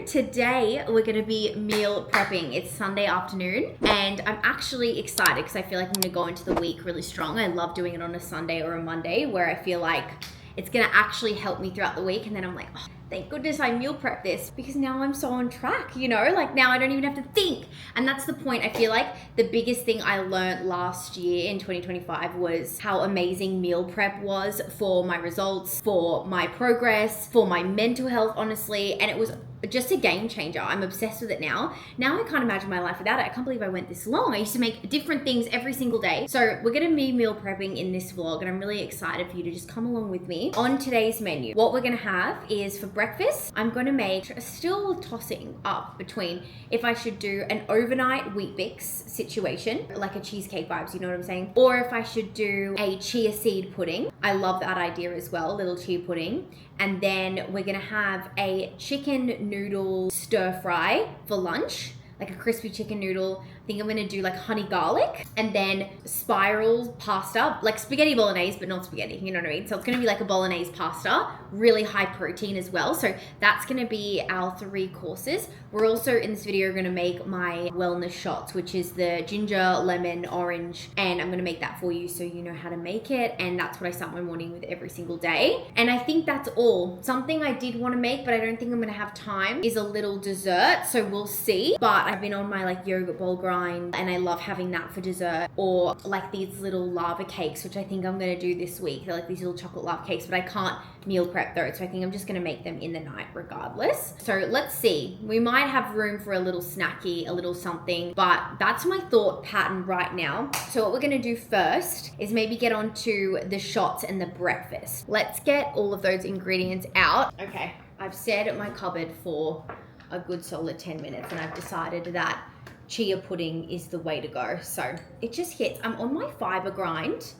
today we're going to be meal prepping. It's Sunday afternoon and I'm actually excited because I feel like I'm going to go into the week really strong. I love doing it on a Sunday or a Monday where I feel like it's going to actually help me throughout the week, and then I'm like, oh, thank goodness I meal prep this because now I'm so on track, you know, like now I don't even have to think. And that's the point. I feel like the biggest thing I learned last year in 2025 was how amazing meal prep was for my results, for my progress, for my mental health, honestly. And it was just a game changer. I'm obsessed with it now. Now I can't imagine my life without it. I can't believe I went this long. I used to make different things every single day. So we're gonna be meal prepping in this vlog and I'm really excited for you to just come along with me. On today's menu, what we're gonna have is for breakfast, I'm gonna make, still tossing up between if I should do an overnight Wheat Bix situation, like a cheesecake vibes, you know what I'm saying? Or if I should do a chia seed pudding. I love that idea as well, little chia pudding. And then we're gonna have a chicken noodle stir fry for lunch, like a crispy chicken noodle. I think I'm gonna do like honey garlic and then spiral pasta, like spaghetti bolognese, but not spaghetti, you know what I mean? So it's gonna be like a bolognese pasta, really high protein as well. So that's gonna be our 3 courses. We're also in this video gonna make my wellness shots, which is the ginger, lemon, orange, and I'm gonna make that for you so you know how to make it. And that's what I start my morning with every single day. And I think that's all. Something I did wanna make, but I don't think I'm gonna have time, is a little dessert. So we'll see. But I've been on my like yogurt bowl grind and I love having that for dessert, or like these little lava cakes, which I think I'm gonna do this week. They're like these little chocolate lava cakes, but I can't meal prep those, so I think I'm just gonna make them in the night regardless. So let's see, we might have room for a little snacky, a little something, but that's my thought pattern right now. So what we're gonna do first is maybe get on to the shots and the breakfast. Let's get all of those ingredients out. Okay, I've set my cupboard for a good solid 10 minutes and I've decided that chia pudding is the way to go. So it just hits. I'm on my fiber grind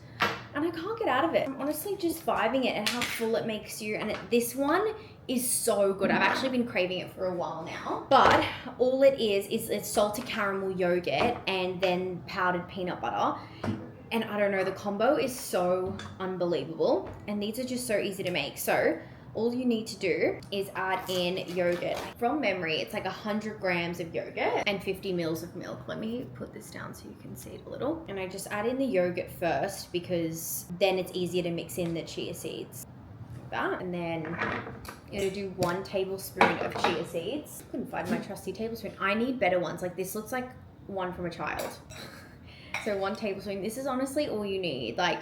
and I can't get out of it. I'm honestly just vibing it and how full it makes you. And this one is so good. I've actually been craving it for a while now. But all it is it's salted caramel yogurt and then powdered peanut butter. And I don't know, the combo is so unbelievable. And these are just so easy to make. So all you need to do is add in yogurt. From memory, it's like 100 grams of yogurt and 50 mils of milk. Let me put this down so you can see it a little. And I just add in the yogurt first because then it's easier to mix in the chia seeds. Like that. And then you're gonna do 1 tablespoon of chia seeds. Couldn't find my trusty tablespoon. I need better ones. Like this looks like one from a child. So 1 tablespoon. This is honestly all you need. Like,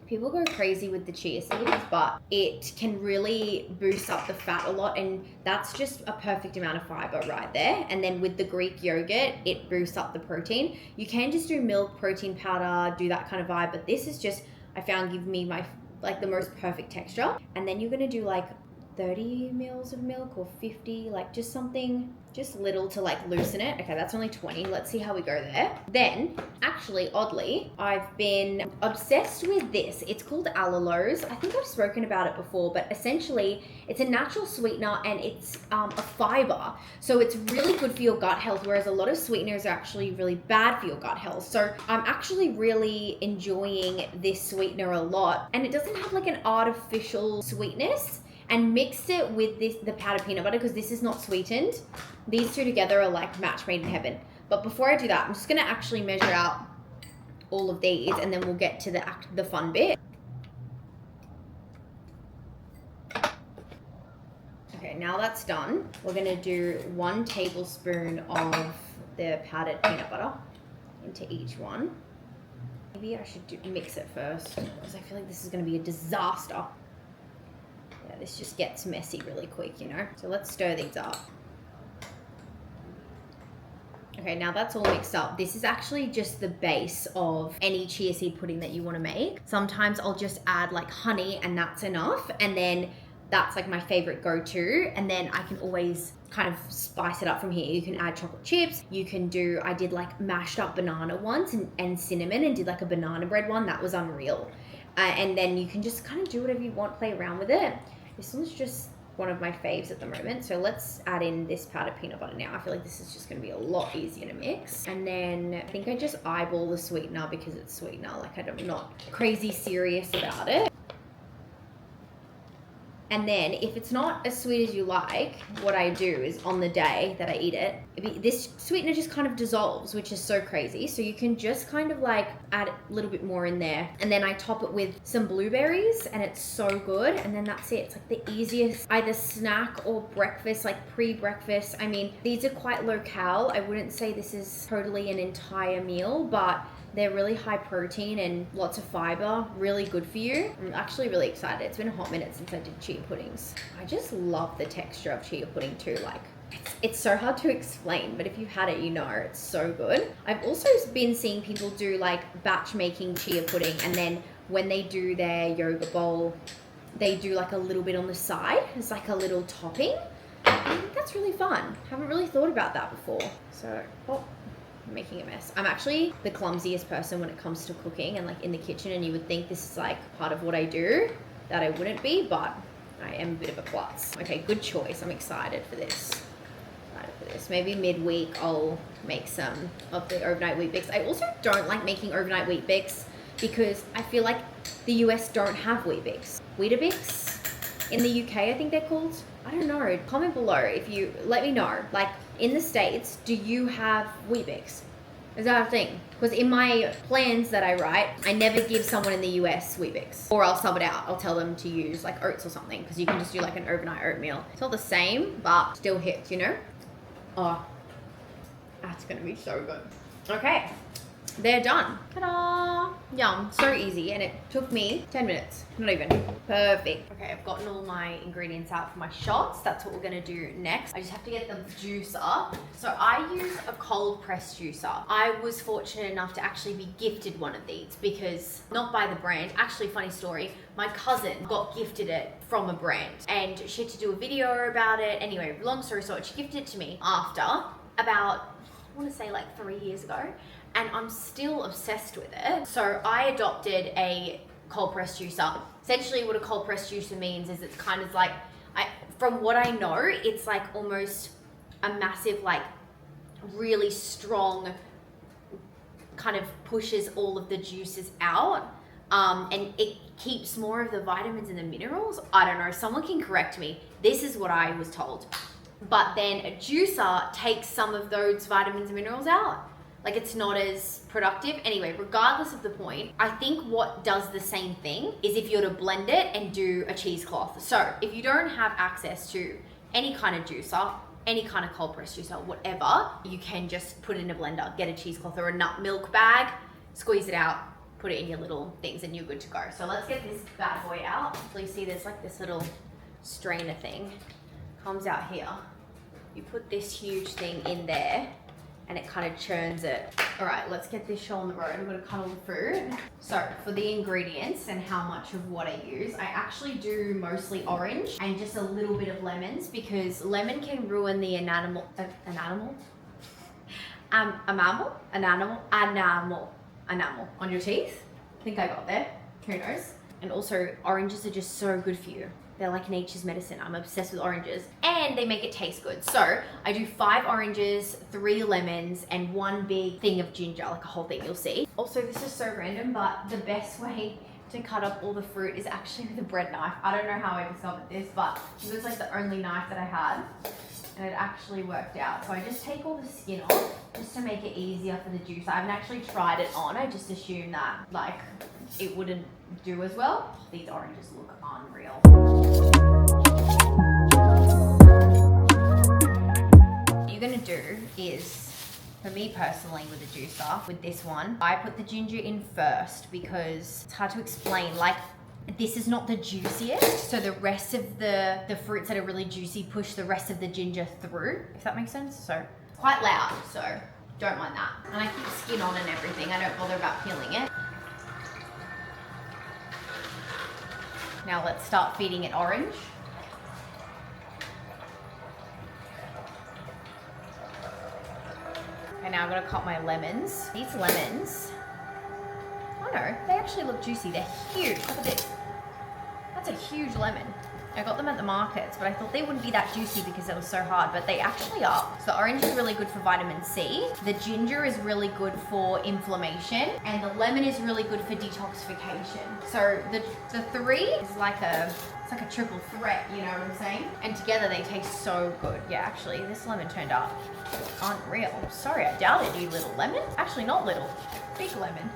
people go crazy with the chia seeds, but it can really boost up the fat a lot, and that's just a perfect amount of fiber right there. And then with the Greek yogurt, it boosts up the protein. You can just do milk, protein powder, do that kind of vibe, but this is just, I found, give me my, like the most perfect texture. And then you're gonna do like 30 mils of milk or 50, like just something, just little to like loosen it. Okay, that's only 20. Let's see how we go there. Then, actually, oddly, I've been obsessed with this. It's called allalose. I think I've spoken about it before, but essentially it's a natural sweetener and it's a fiber. So it's really good for your gut health, whereas a lot of sweeteners are actually really bad for your gut health. So I'm actually really enjoying this sweetener a lot. And it doesn't have like an artificial sweetness. And mixed it with the powdered peanut butter because this is not sweetened. These two together are like match made in heaven. But before I do that, I'm just gonna actually measure out all of these and then we'll get to the fun bit. Okay, now that's done. We're gonna do 1 tablespoon of the powdered peanut butter into each one. Maybe I should mix it first because I feel like this is gonna be a disaster. This just gets messy really quick, you know? So let's stir these up. Okay, now that's all mixed up. This is actually just the base of any chia seed pudding that you want to make. Sometimes I'll just add like honey and that's enough. And then that's like my favorite go-to. And then I can always kind of spice it up from here. You can add chocolate chips. You can do, I did like mashed up banana once and cinnamon and did like a banana bread one. That was unreal. And then you can just kind of do whatever you want, play around with it. This one's just one of my faves at the moment. So let's add in this powdered peanut butter now. I feel like this is just gonna be a lot easier to mix. And then I think I just eyeball the sweetener because it's sweetener. Like I'm not crazy serious about it. And then if it's not as sweet as you like, what I do is on the day that I eat it, this sweetener just kind of dissolves, which is so crazy. So you can just kind of like add a little bit more in there. And then I top it with some blueberries and it's so good. And then that's it. It's like the easiest either snack or breakfast, like pre-breakfast. I mean, these are quite low cal. I wouldn't say this is totally an entire meal, but they're really high protein and lots of fiber, really good for you. I'm actually really excited. It's been a hot minute since I did chia puddings. I just love the texture of chia pudding too. Like, it's so hard to explain, but if you've had it, you know it's so good. I've also been seeing people do like batch making chia pudding, and then when they do their yogurt bowl, they do like a little bit on the side as like a little topping. I think that's really fun. Haven't really thought about that before. So, I'm making a mess. I'm actually the clumsiest person when it comes to cooking and like in the kitchen, and you would think this is like part of what I do, that I wouldn't be, but I am a bit of a klutz. Okay, good choice. I'm excited for this. Maybe midweek I'll make some of the overnight wheat bix. I also don't like making overnight wheat bix because I feel like the US don't have wheat bix. Weetabix in the UK, I think they're called. I don't know. Comment below if you let me know. Like in the States, do you have wheat bix? Is that a thing? Because in my plans that I write, I never give someone in the US wheat bix, or I'll sub it out. I'll tell them to use like oats or something, because you can just do like an overnight oatmeal. It's not the same, but still hits, you know? Oh, that's gonna be so good. Okay, they're done. Ta-da! Yum, so easy, and it took me 10 minutes, not even. Perfect. Okay, I've gotten all my ingredients out for my shots. That's what we're gonna do next. I just have to get the juicer. So I use a cold press juicer. I was fortunate enough to actually be gifted one of these because, not by the brand, actually funny story, my cousin got gifted it from a brand and she had to do a video about it. Anyway, long story short, she gifted it to me after about, I wanna say like 3 years ago. And I'm still obsessed with it. So I adopted a cold press juicer. Essentially what a cold press juicer means is it's kind of like, from what I know, it's like almost a massive, like really strong, kind of pushes all of the juices out. And it keeps more of the vitamins and the minerals. I don't know, someone can correct me. This is what I was told. But then a juicer takes some of those vitamins and minerals out. Like it's not as productive. Anyway, regardless of the point, I think what does the same thing is if you're to blend it and do a cheesecloth. So if you don't have access to any kind of juicer, any kind of cold press juicer, whatever, you can just put it in a blender, get a cheesecloth or a nut milk bag, squeeze it out, put it in your little things and you're good to go. So let's get this bad boy out. So you see there's like this little strainer thing, comes out here. You put this huge thing in there and it kind of churns it. All right, let's get this show on the road. I'm gonna cut all the fruit. So for the ingredients and how much of what I use, I actually do mostly orange and just a little bit of lemons because lemon can ruin the enamel on your teeth. I think I got there, who knows? And also oranges are just so good for you. They're like nature's medicine. I'm obsessed with oranges and they make it taste good. So I do 5 oranges, 3 lemons, and 1 big thing of ginger, like a whole thing, you'll see. Also, this is so random, but the best way to cut up all the fruit is actually with a bread knife. I don't know how I discovered this, but it was like the only knife that I had and it actually worked out. So I just take all the skin off just to make it easier for the juice. I haven't actually tried it on. I just assumed that like it wouldn't do as well. These oranges look unreal. What you're gonna do is, for me personally with a juicer, with this one, I put the ginger in first because it's hard to explain. Like, this is not the juiciest, so the rest of the fruits that are really juicy push the rest of the ginger through, if that makes sense. So it's quite loud, so don't mind that. And I keep skin on and everything. I don't bother about peeling it. Now let's start feeding it orange. And now I'm gonna cut my lemons. These lemons, oh no, they actually look juicy. They're huge, look at this. That's a huge lemon. I got them at the markets, but I thought they wouldn't be that juicy because it was so hard, but they actually are. So the orange is really good for vitamin C. The ginger is really good for inflammation, and the lemon is really good for detoxification. So the three is like a triple threat, you know what I'm saying? And together they taste so good. Yeah, actually, this lemon turned out unreal. Sorry, I doubted you, little lemon. Actually, not little, big lemon.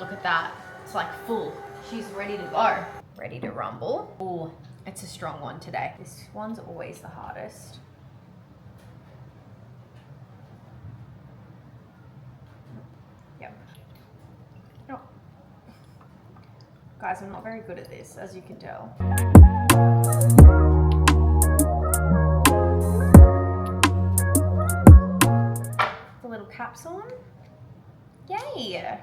Look at that. It's like full. She's ready to go. Ready to rumble. Oh, it's a strong one today. This one's always the hardest. Yep. Oh. Guys, I'm not very good at this, as you can tell. The little caps on. Yay!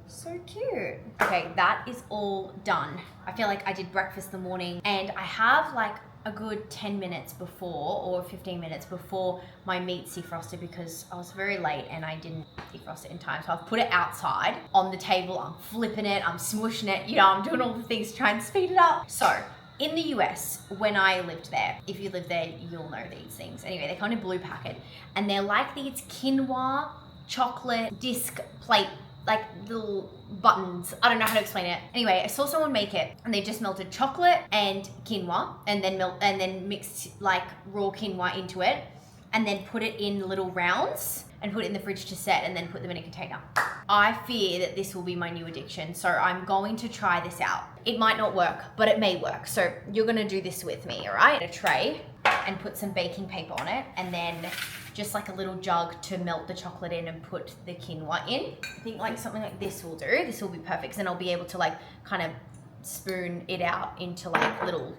So cute. Okay, that is all done. I feel like I did breakfast in the morning, and I have like a good 10 minutes before or 15 minutes before my meat defrosted because I was very late and I didn't defrost it in time. So I've put it outside on the table. I'm flipping it, I'm smushing it, you know, I'm doing all the things to try and speed it up. So in the US, when I lived there, if you live there, you'll know these things. Anyway, they come in a blue packet, and they're like these quinoa chocolate disc plate, like little buttons. I don't know how to explain it. Anyway, I saw someone make it, and they just melted chocolate and quinoa, and then mixed like raw quinoa into it, and then put it in little rounds and put it in the fridge to set, and then put them in a container. I fear that this will be my new addiction, so I'm going to try this out. It might not work, but it may work. So you're gonna do this with me, all right? A tray, and put some baking paper on it, and then just like a little jug to melt the chocolate in and put the quinoa in. I think like something like this will do. This will be perfect, 'cause then I'll be able to like kind of spoon it out into like little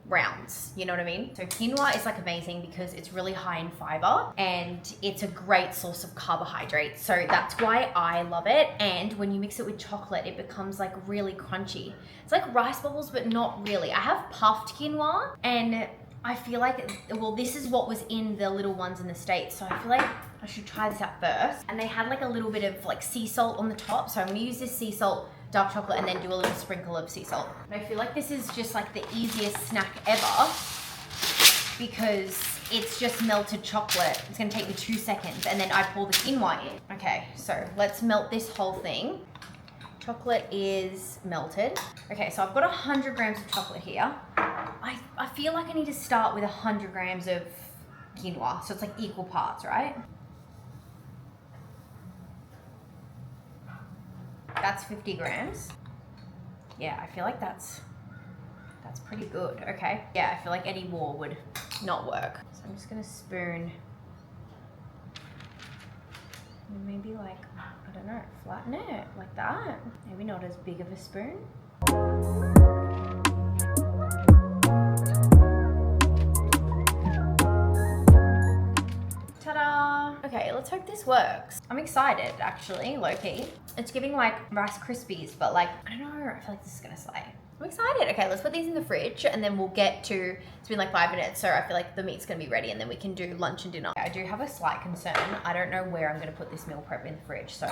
rounds, you know what I mean? So quinoa is like amazing because it's really high in fiber, and it's a great source of carbohydrates. So that's why I love it. And when you mix it with chocolate, it becomes like really crunchy. It's like rice bubbles, but not really. I have puffed quinoa, and I feel like, well, this is what was in the little ones in the States. So I feel like I should try this out first. And they had like a little bit of like sea salt on the top. So I'm gonna use this sea salt dark chocolate and then do a little sprinkle of sea salt. And I feel like this is just like the easiest snack ever because it's just melted chocolate. It's gonna take me 2 seconds, and then I pour the quinoa in. Okay, so let's melt this whole thing. Chocolate is melted. Okay, so I've got 100 grams of chocolate here. I feel like I need to start with 100 grams of quinoa. So it's like equal parts, right? That's 50 grams. Yeah, I feel like that's pretty good, okay? Yeah, I feel like any more would not work. So I'm just gonna spoon, maybe like, I don't know, flatten it like that. Maybe not as big of a spoon. Ta-da! Okay, let's hope this works. I'm excited, actually, low-key. It's giving like Rice Krispies, but like, I don't know, I feel like this is gonna slay. I'm excited. Okay, let's put these in the fridge, and then we'll get to, it's been like 5 minutes, so I feel like the meat's gonna be ready, and then we can do lunch and dinner. I do have a slight concern. I don't know where I'm gonna put this meal prep in the fridge, so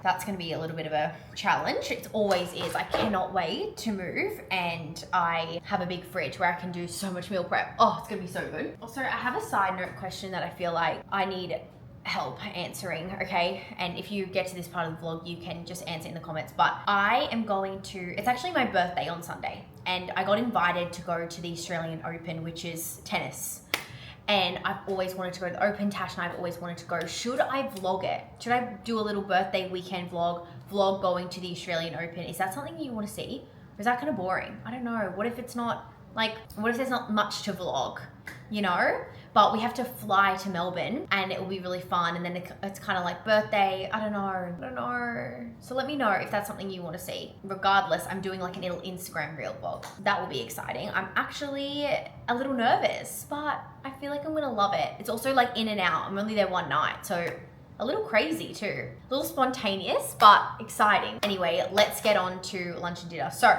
that's gonna be a little bit of a challenge. It always is. I cannot wait to move, and I have a big fridge where I can do so much meal prep. Oh, it's gonna be so good. Also, I have a side note question that I feel like I need help answering, okay? And if you get to this part of the vlog, you can just answer in the comments. But I am going to, it's actually my birthday on Sunday, and I got invited to go to the Australian Open, which is tennis. And I've always wanted to go to the Open. Tash and I've always wanted to go. Should I vlog it? Should I do a little birthday weekend vlog going to the Australian Open? Is that something you want to see? Or is that kind of boring? I don't know. What if it's not, like, what if there's not much to vlog, you know? But we have to fly to Melbourne, and it will be really fun. And then it's kind of like birthday. I don't know. So let me know if that's something you want to see. Regardless, I'm doing like a little Instagram reel vlog. That will be exciting. I'm actually a little nervous, but I feel like I'm gonna love it. It's also like in and out. I'm only there one night, so a little crazy too. A little spontaneous, but exciting. Anyway, let's get on to lunch and dinner. So,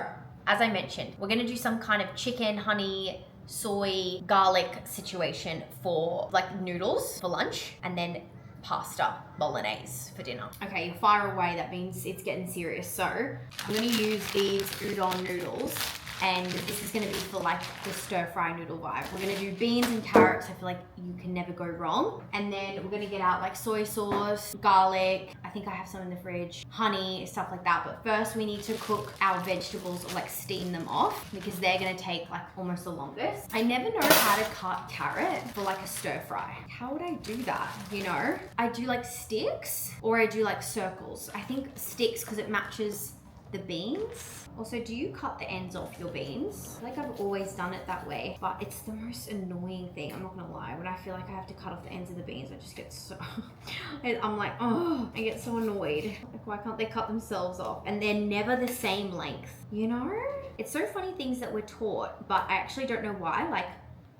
as I mentioned, we're gonna do some kind of chicken, honey, soy, garlic situation for like noodles for lunch, and then pasta bolognese for dinner. Okay, you're far away. That means it's getting serious. So I'm going to use these udon noodles. And this is going to be for like the stir fry noodle vibe. We're going to do beans and carrots. I feel like you can never go wrong. And then we're going to get out like soy sauce, garlic. I think I have some in the fridge, honey, stuff like that. But first we need to cook our vegetables or like steam them off because they're going to take like almost the longest. I never know how to cut carrot for like a stir fry. How would I do that? You know, I do like sticks or I do like circles. I think sticks because it matches the beans. Also, do you cut the ends off your beans? I feel like I've always done it that way, but it's the most annoying thing. I'm not gonna lie. When I feel like I have to cut off the ends of the beans, I just get so, I'm like, oh, I get so annoyed. Like, why can't they cut themselves off? And they're never the same length, you know? It's so funny things that we're taught, but I actually don't know why. Like,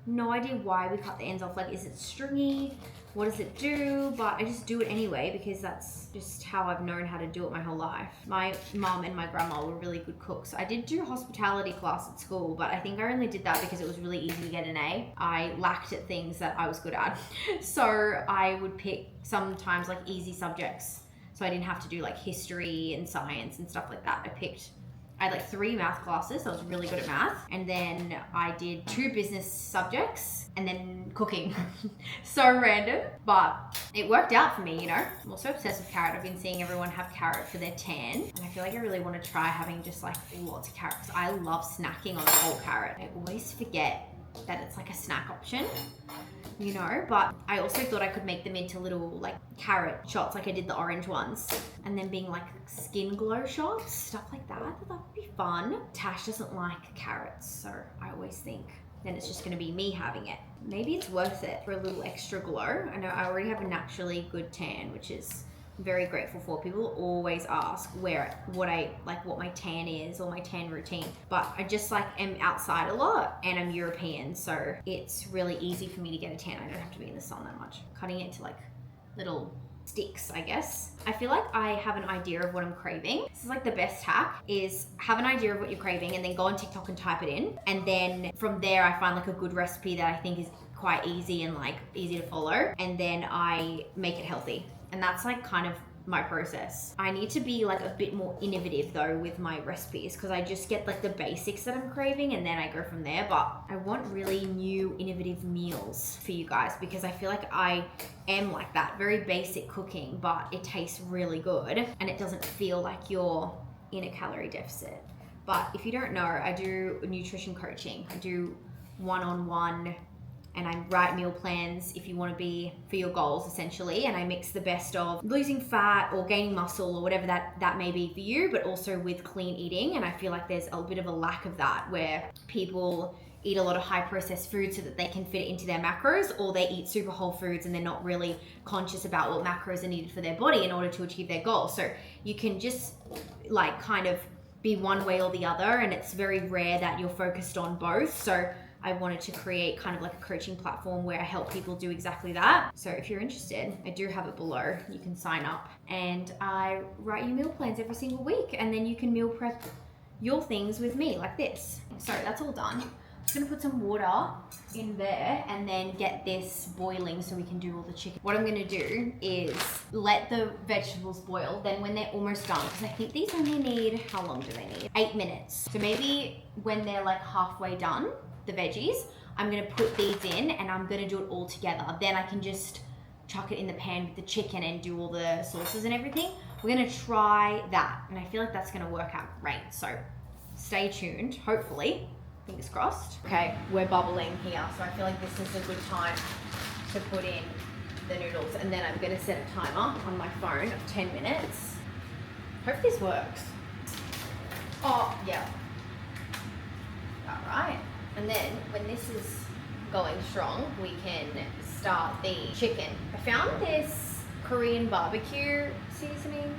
no idea why we cut the ends off. Like, is it stringy? What does it do? But I just do it anyway because that's just how I've known how to do it my whole life. My mum and my grandma were really good cooks. I did do hospitality class at school, but I think I only did that because it was really easy to get an A. I lacked at things that I was good at. So I would pick sometimes like easy subjects. So I didn't have to do like history and science and stuff like that. I had like 3 math classes, so I was really good at math. And then I did 2 business subjects and then cooking. So random, but it worked out for me, you know? I'm also obsessed with carrot. I've been seeing everyone have carrot for their tan. And I feel like I really want to try having just like lots of carrots. I love snacking on a whole carrot. I always forget that it's like a snack option, you know, but I also thought I could make them into little like carrot shots like I did the orange ones and then being like skin glow shots, stuff like that. I thought that would be fun. Tash doesn't like carrots, so I always think then it's just going to be me having it. Maybe it's worth it for a little extra glow. I know I already have a naturally good tan, which is very grateful for. People always ask what my tan is or my tan routine, but I just like am outside a lot and I'm European, so it's really easy for me to get a tan. I don't have to be in the sun that much. Cutting it to like little sticks, I guess. I feel like I have an idea of what I'm craving. This is like the best hack, is have an idea of what you're craving and then go on TikTok and type it in, and then from there I find like a good recipe that I think is quite easy and like easy to follow, and then I make it healthy. And that's like kind of my process. I need to be like a bit more innovative though with my recipes because I just get like the basics that I'm craving and then I go from there. But I want really new innovative meals for you guys because I feel like I am like that, very basic cooking, but it tastes really good and it doesn't feel like you're in a calorie deficit. But if you don't know, I do nutrition coaching. I do one-on-one and I write meal plans if you want to be for your goals essentially, and I mix the best of losing fat or gaining muscle or whatever that may be for you, but also with clean eating. And I feel like there's a bit of a lack of that where people eat a lot of high processed food so that they can fit it into their macros, or they eat super whole foods and they're not really conscious about what macros are needed for their body in order to achieve their goals. So you can just like kind of be one way or the other, and it's very rare that you're focused on both. So I wanted to create kind of like a coaching platform where I help people do exactly that. So if you're interested, I do have it below. You can sign up and I write you meal plans every single week, and then you can meal prep your things with me like this. So that's all done. I'm just gonna put some water in there and then get this boiling so we can do all the chicken. What I'm gonna do is let the vegetables boil. Then when they're almost done, because I think these only need, how long do they need? 8 minutes. So maybe when they're like halfway done, the veggies, I'm gonna put these in and I'm gonna do it all together. Then I can just chuck it in the pan with the chicken and do all the sauces and everything. We're gonna try that, and I feel like that's gonna work out great. So stay tuned, hopefully, fingers crossed. Okay, we're bubbling here, so I feel like this is a good time to put in the noodles, and then I'm gonna set a timer on my phone of 10 minutes. Hope this works. Oh, yeah. All right. And then when this is going strong, we can start the chicken. I found this Korean barbecue seasoning,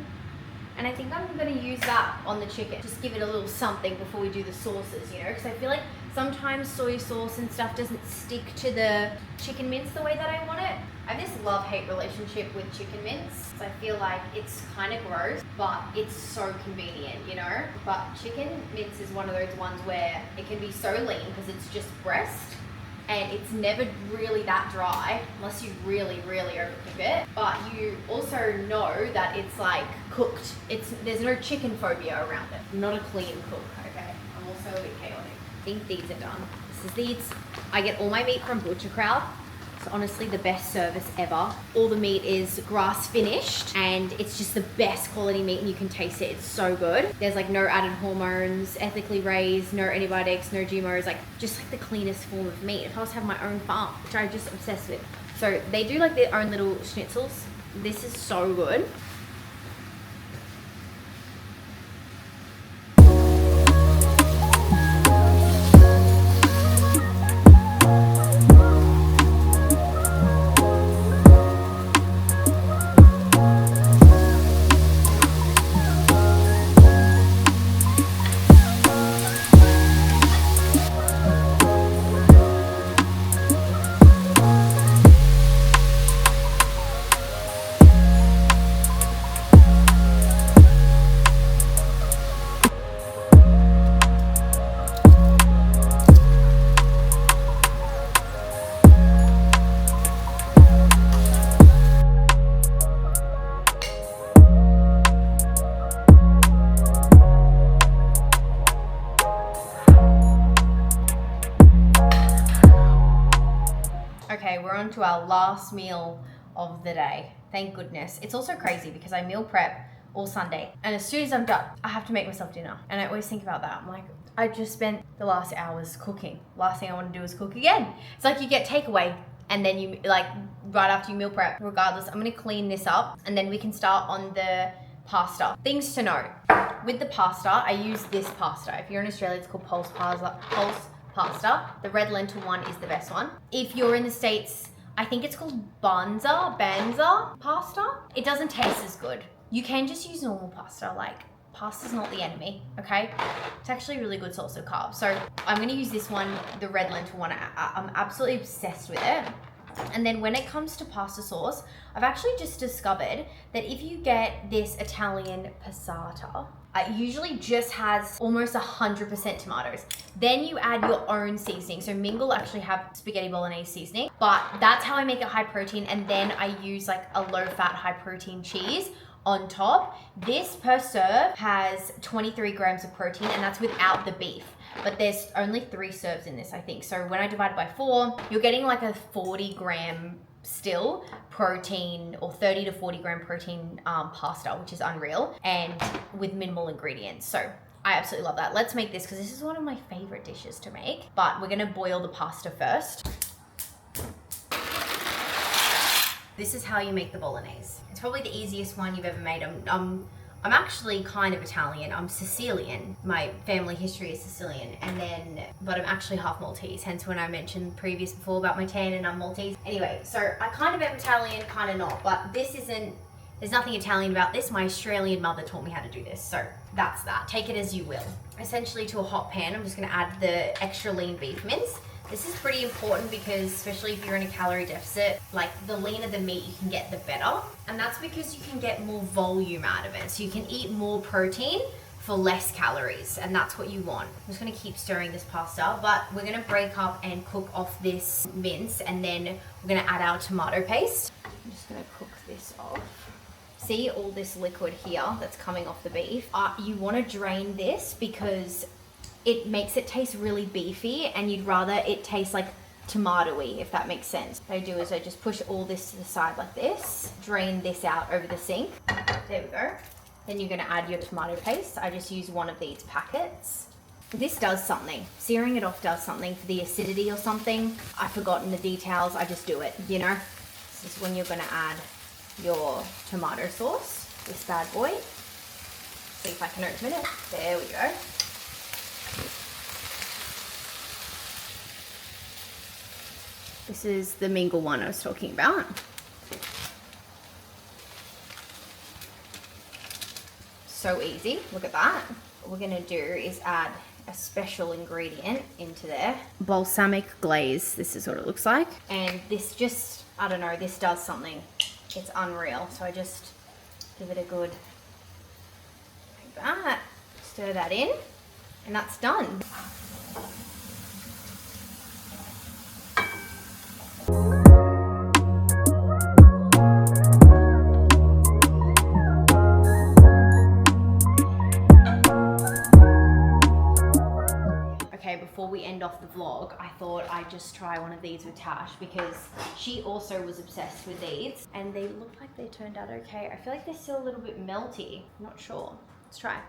and I think I'm gonna use that on the chicken. Just give it a little something before we do the sauces, you know, because I feel like sometimes soy sauce and stuff doesn't stick to the chicken mince the way that I want it. I have this love-hate relationship with chicken mince. I feel like it's kind of gross, but it's so convenient, you know? But chicken mince is one of those ones where it can be so lean because it's just breast, and it's never really that dry unless you really, really overcook it. But you also know that it's like cooked. There's no chicken phobia around it. I'm not a clean cook, okay? I'm also a bit chaotic. I think these are done. This is these. I get all my meat from Butcher Crowd. It's honestly the best service ever. All the meat is grass finished and it's just the best quality meat and you can taste it. It's so good. There's like no added hormones, ethically raised, no antibiotics, no GMOs, like just like the cleanest form of meat. If I was to have my own farm, which I'm just obsessed with. So they do like their own little schnitzels. This is so good. Okay, we're on to our last meal of the day. Thank goodness. It's also crazy because I meal prep all Sunday. And as soon as I'm done, I have to make myself dinner. And I always think about that. I'm like, I just spent the last hours cooking. Last thing I want to do is cook again. It's like you get takeaway and then you like right after you meal prep. Regardless, I'm going to clean this up and then we can start on the pasta. Things to note. With the pasta, I use this pasta. If you're in Australia, it's called pulse pasta. The red lentil one is the best one. If you're in the States, I think it's called banza pasta. It doesn't taste as good. You can just use normal pasta, like pasta's not the enemy, okay? It's actually really good source of carbs. So I'm gonna use this one, the red lentil one. I'm absolutely obsessed with it. And then when it comes to pasta sauce, I've actually just discovered that if you get this Italian passata, it usually just has almost 100% tomatoes. Then you add your own seasoning. So Mingle actually have spaghetti bolognese seasoning, but that's how I make it high protein. And then I use like a low fat, high protein cheese on top. This per serve has 23 grams of protein and that's without the beef. But there's only 3 serves in this, I think. So when I divide by 4, you're getting like a 40 gram still protein or 30 to 40 gram protein pasta, which is unreal and with minimal ingredients. So I absolutely love that. Let's make this because this is one of my favorite dishes to make, but we're gonna boil the pasta first. This is how you make the bolognese. It's probably the easiest one you've ever made. I'm actually kind of Italian. I'm Sicilian. My family history is Sicilian, but I'm actually half Maltese. Hence when I mentioned before about my tan and I'm Maltese. Anyway, so I kind of am Italian, kind of not, but there's nothing Italian about this. My Australian mother taught me how to do this. So that's that. Take it as you will. Essentially to a hot pan, I'm just gonna add the extra lean beef mince. This is pretty important because especially if you're in a calorie deficit, like the leaner the meat you can get, the better. And that's because you can get more volume out of it. So you can eat more protein for less calories, and that's what you want. I'm just gonna keep stirring this pasta, but we're gonna break up and cook off this mince, and then we're gonna add our tomato paste. I'm just gonna cook this off. See all this liquid here that's coming off the beef? You wanna drain this because it makes it taste really beefy and you'd rather it taste like tomatoey, if that makes sense. What I do is I just push all this to the side like this, drain this out over the sink. There we go. Then you're gonna add your tomato paste. I just use one of these packets. This does something. Searing it off does something for the acidity or something. I've forgotten the details, I just do it, you know? This is when you're gonna add your tomato sauce, this bad boy. See if I can open it. There we go. This is the mingle one I was talking about. So easy, look at that. What we're gonna do is add a special ingredient into there. Balsamic glaze, this is what it looks like. And this just, I don't know, this does something. It's unreal. So I just give it a good, like that. Stir that in, and that's done. before we end off the vlog, I thought I'd just try one of these with Tash because she also was obsessed with these and they look like they turned out okay. I feel like they're still a little bit melty. I'm not sure. Let's try.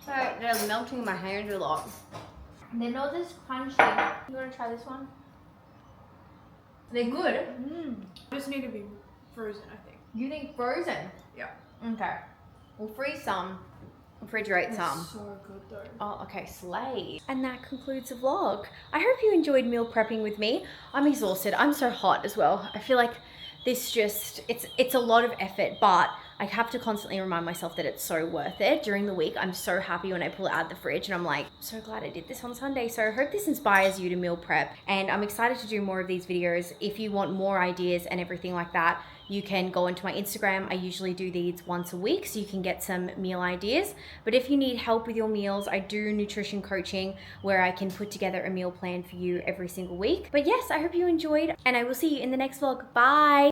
So they're melting in my hands a lot. They're not as crunchy. You want to try this one? They're good. Just need to be frozen, I think. You think frozen? Yeah. Okay. We'll freeze some, refrigerate some. So good though. Oh, okay, slay. And that concludes the vlog. I hope you enjoyed meal prepping with me. I'm exhausted. I'm so hot as well. I feel like this just, it's a lot of effort, but I have to constantly remind myself that it's so worth it. During the week, I'm so happy when I pull it out of the fridge and I'm like, so glad I did this on Sunday. So I hope this inspires you to meal prep, and I'm excited to do more of these videos. If you want more ideas and everything like that, you can go into my Instagram. I usually do these once a week so you can get some meal ideas. But if you need help with your meals, I do nutrition coaching where I can put together a meal plan for you every single week. But yes, I hope you enjoyed and I will see you in the next vlog. Bye.